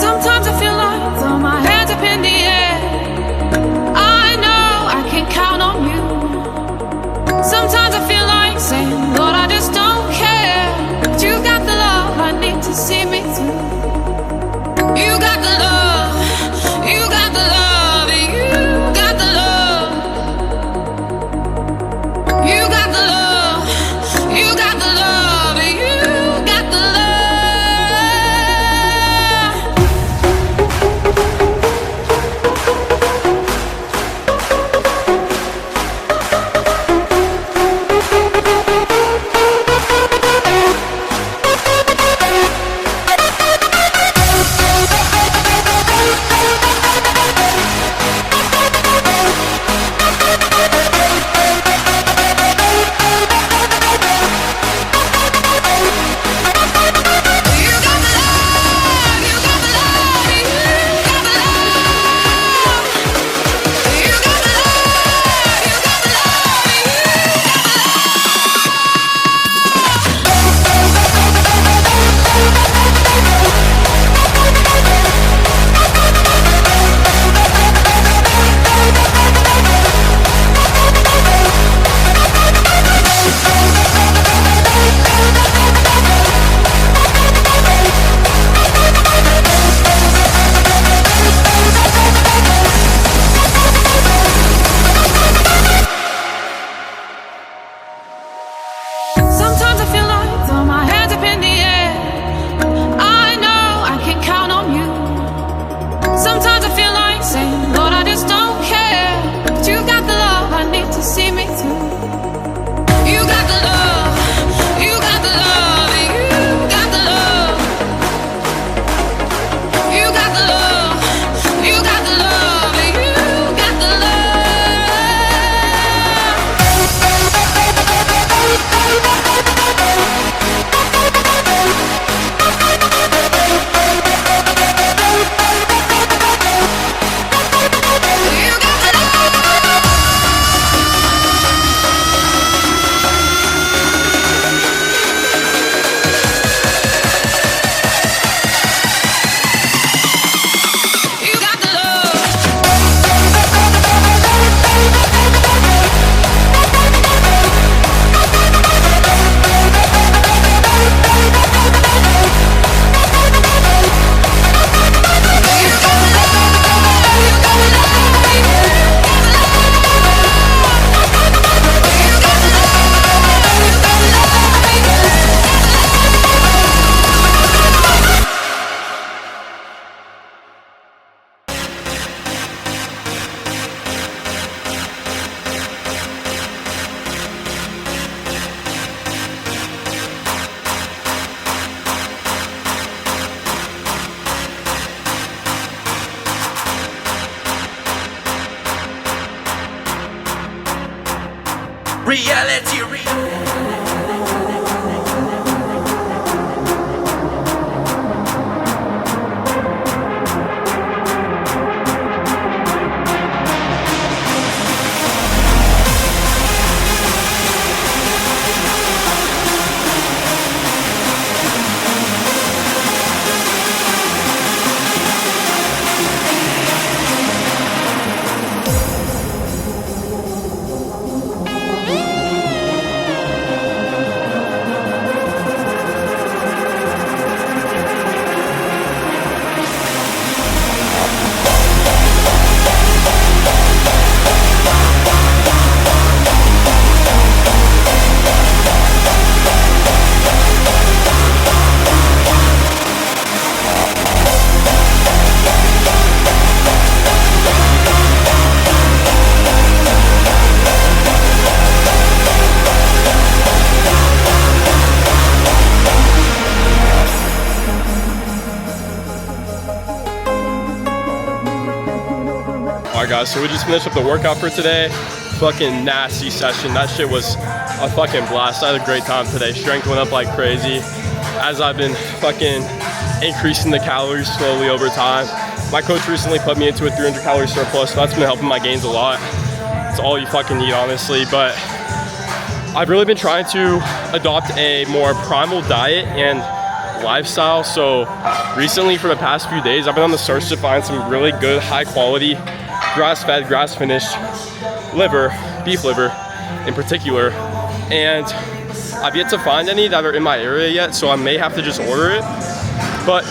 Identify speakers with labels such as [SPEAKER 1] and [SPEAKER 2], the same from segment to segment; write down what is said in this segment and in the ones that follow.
[SPEAKER 1] Sometimes I feel like throw my hands up in the air. I know I can count on you. Sometimes I feel like saying, Lord, I just don't care. But you got the love I need to see me through. You got the love, you got the love, you got the love. You got the love, you got the love, you got the love. Sometimes I feel like throw my hands up in the air. I know I can count on you. Sometimes I feel like saying, Lord, I just don't care. But you got the love I need to see me through. You got the love, you got the love, you got the love. You got the love, you got the love, you got the love.
[SPEAKER 2] Reality.
[SPEAKER 3] Alright guys, so we just finished up the workout for today. Fucking nasty session. That shit was a fucking blast. I had a great time today. Strength went up like crazy as I've been fucking increasing the calories slowly over time. My coach recently put me into a 300 calorie surplus, so that's been helping my gains a lot. It's all you fucking need, honestly. But I've really been trying to adopt a more primal diet, and lifestyle. So recently, for the past few days, I've been on the search to find some really good, high quality, grass-fed, grass-finished liver, beef liver in particular. And I've yet to find any that are in my area yet, so I may have to just order it. But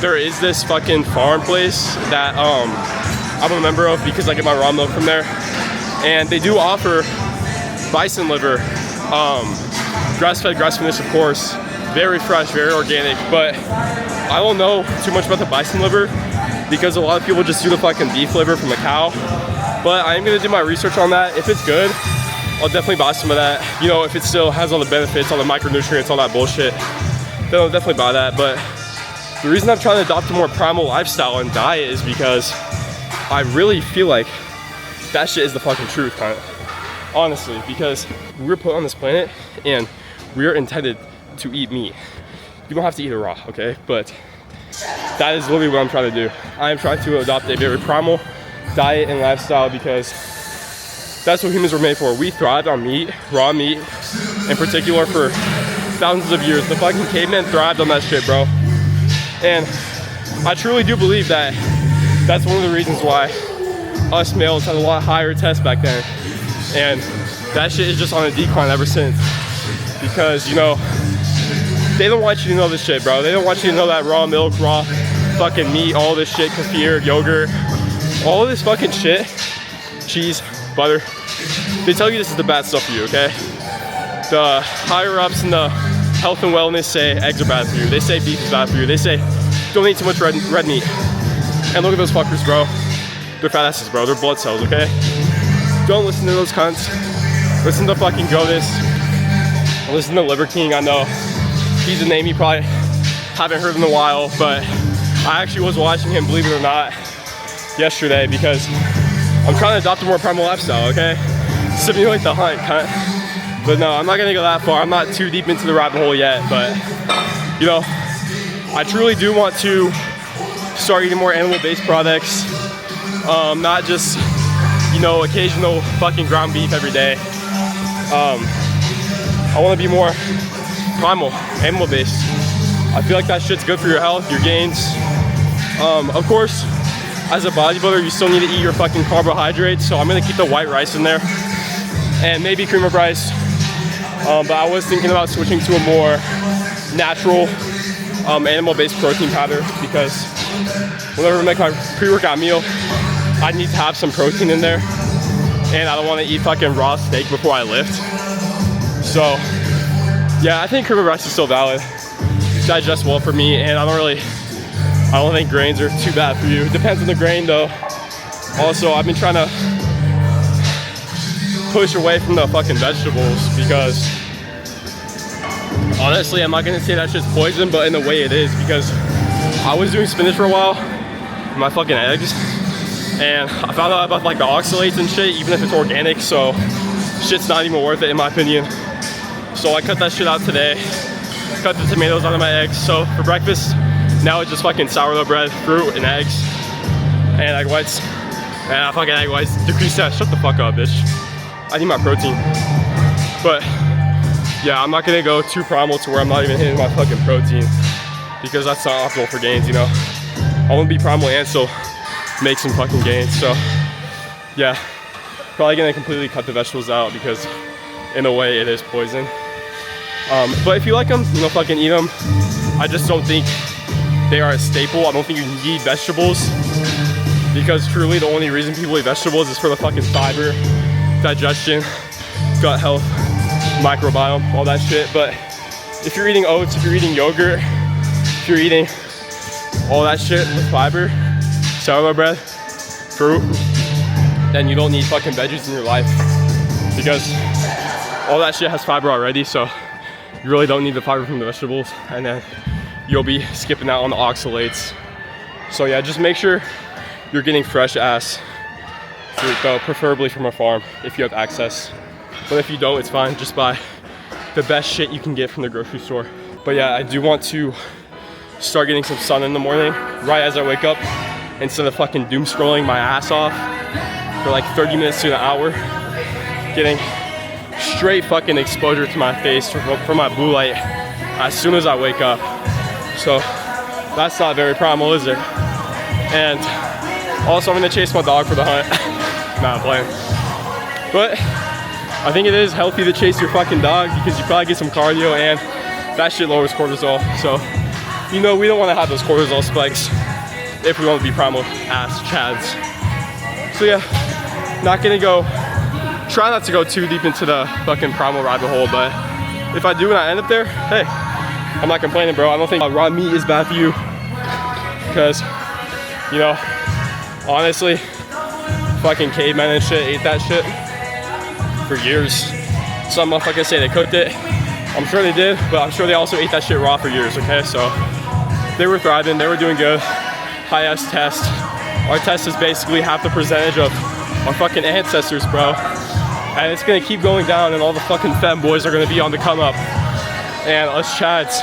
[SPEAKER 3] there is this fucking farm place that I'm a member of because I get my raw milk from there. And they do offer bison liver, grass-fed, grass-finished, of course, very fresh, very organic. But I don't know too much about the bison liver because a lot of people just do the fucking beef liver from a cow. But I am gonna do my research on that. If it's good, I'll definitely buy some of that. You know, if it still has all the benefits, all the micronutrients, all that bullshit, then I'll definitely buy that. But the reason I'm trying to adopt a more primal lifestyle and diet is because I really feel like that shit is the fucking truth, kind of. Honestly, because we were put on this planet and we are intended to eat meat. You don't have to eat it raw, okay? But that is literally what I'm trying to do. I am trying to adopt a very primal diet and lifestyle because that's what humans were made for. We thrived on meat, raw meat, in particular for thousands of years. The fucking cavemen thrived on that shit, bro. And I truly do believe that that's one of the reasons why us males had a lot higher tests back then. And that shit is just on a decline ever since. Because, you know, they don't want you to know this shit, bro. They don't want you to know that raw milk, raw fucking meat, all this shit, kefir, yogurt, all this fucking shit, cheese, butter. They tell you this is the bad stuff for you, okay? The higher ups in the health and wellness say eggs are bad for you. They say beef is bad for you. They say don't eat too much red meat. And look at those fuckers, bro. They're fat asses, bro. They're blood cells, okay? Don't listen to those cunts. Listen to fucking Goatus. Listen to Liver King. I know he's a name you probably haven't heard in a while, but I actually was watching him, believe it or not, yesterday because I'm trying to adopt a more primal lifestyle, okay? Simulate the hunt, cunt. But no, I'm not gonna go that far. I'm not too deep into the rabbit hole yet, but you know, I truly do want to start eating more animal-based products. Not just, you know, occasional fucking ground beef every day. I want to be more primal, animal-based. I feel like that shit's good for your health, your gains. Of course, as a bodybuilder, you still need to eat your fucking carbohydrates, so I'm gonna keep the white rice in there and maybe cream of rice. But I was thinking about switching to a more natural, animal-based protein powder because whenever I make my pre-workout meal, I need to have some protein in there, and I don't want to eat fucking raw steak before I lift. So, yeah, I think cream of rice is still valid. Digests well for me, and I don't think grains are too bad for you. It depends on the grain, though. Also, I've been trying to push away from the fucking vegetables because honestly, I'm not gonna say that shit's poison, but in a way it is because I was doing spinach for a while, my fucking eggs, and I found out about like the oxalates and shit, even if it's organic, so shit's not even worth it in my opinion. So I cut that shit out today, cut the tomatoes out of my eggs. So for breakfast, now it's just fucking sourdough bread, fruit, and eggs, and egg whites. And fucking egg whites, decrease that, shut the fuck up, bitch. I need my protein. But yeah, I'm not gonna go too primal to where I'm not even hitting my fucking protein because that's not optimal for gains, you know? I wanna be primal and still make some fucking gains. So yeah, probably gonna completely cut the vegetables out because in a way it is poison. But if you like them, you know, fucking eat them. I just don't think they are a staple. I don't think you need vegetables because truly the only reason people eat vegetables is for the fucking fiber, digestion, gut health, microbiome, all that shit. But if you're eating oats, if you're eating yogurt, if you're eating all that shit with fiber, sourdough bread, fruit, then you don't need fucking veggies in your life because all that shit has fiber already, so you really don't need the fiber from the vegetables, and then you'll be skipping out on the oxalates. So yeah, just make sure you're getting fresh ass fruit though, preferably from a farm if you have access. But if you don't, it's fine. Just buy the best shit you can get from the grocery store. But yeah, I do want to start getting some sun in the morning, right as I wake up, instead of fucking doom scrolling my ass off for like 30 minutes to an hour, getting straight fucking exposure to my face from my blue light as soon as I wake up. So that's not very primal, is it? And also I'm gonna chase my dog for the hunt. Nah, I'm playing. But I think it is healthy to chase your fucking dog because you probably get some cardio and that shit lowers cortisol. So, you know, we don't wanna have those cortisol spikes if we want to be primal ass chads. So yeah, not gonna try not to go too deep into the fucking primal rabbit hole, but if I do and I end up there, hey, I'm not complaining, bro. I don't think raw meat is bad for you because, you know, honestly, fucking cavemen and shit ate that shit for years. Some motherfuckers say they cooked it. I'm sure they did, but I'm sure they also ate that shit raw for years, okay? So they were thriving, they were doing good. High S test. Our test is basically half the percentage of our fucking ancestors, bro. And it's gonna keep going down and all the fucking femboys are gonna be on the come up. And us chads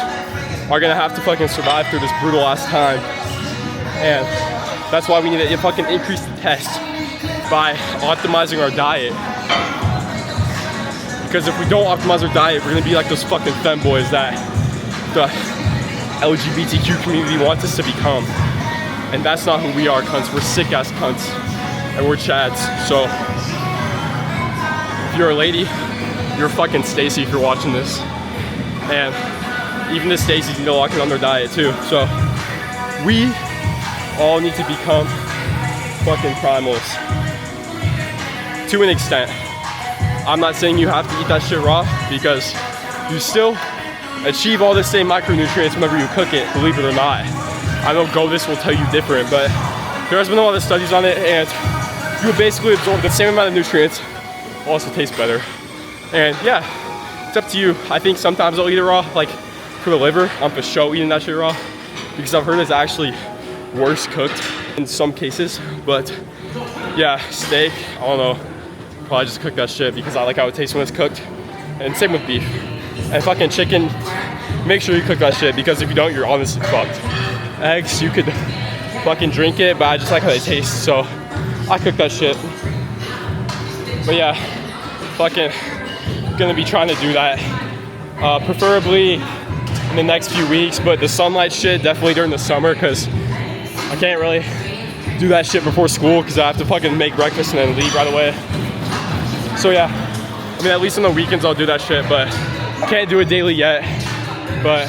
[SPEAKER 3] are gonna have to fucking survive through this brutal ass time. And that's why we need to fucking increase the test by optimizing our diet. Because if we don't optimize our diet, we're gonna be like those fucking femboys that the LGBTQ community wants us to become. And that's not who we are, cunts. We're sick ass cunts. And we're chads. So if you're a lady, you're fucking Stacy if you're watching this. And even the Stacy's need to lock in on their diet too. So we all need to become fucking primals. To an extent. I'm not saying you have to eat that shit raw because you still achieve all the same micronutrients whenever you cook it, believe it or not. I know GoThis will tell you different, but there has been a lot of studies on it and you will basically absorb the same amount of nutrients, also tastes better. And yeah, it's up to you. I think sometimes I'll eat it raw, like for the liver, I'm for sure eating that shit raw because I've heard it's actually worse cooked in some cases, but yeah, steak, I don't know, probably just cook that shit because I like how it tastes when it's cooked. And same with beef. And fucking chicken, make sure you cook that shit because if you don't, you're honestly fucked. Eggs, you could fucking drink it, but I just like how they taste, so I cook that shit. But yeah, fucking gonna be trying to do that, preferably in the next few weeks, but the sunlight shit definitely during the summer because I can't really do that shit before school because I have to fucking make breakfast and then leave right away. So yeah, I mean, at least on the weekends I'll do that shit, but can't do it daily yet. But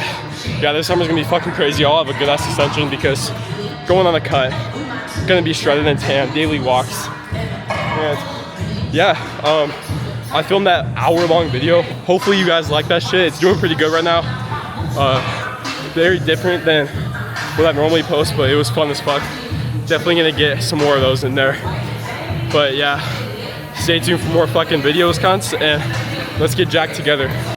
[SPEAKER 3] yeah, this summer's gonna be fucking crazy. I'll have a good ass ascension because going on a cut, gonna be shredded and tan, daily walks. And yeah, I filmed that hour-long video. Hopefully you guys like that shit. It's doing pretty good right now. Very different than what I normally post, but it was fun as fuck. Definitely gonna get some more of those in there. But yeah, stay tuned for more fucking videos, cunts, and let's get jacked together.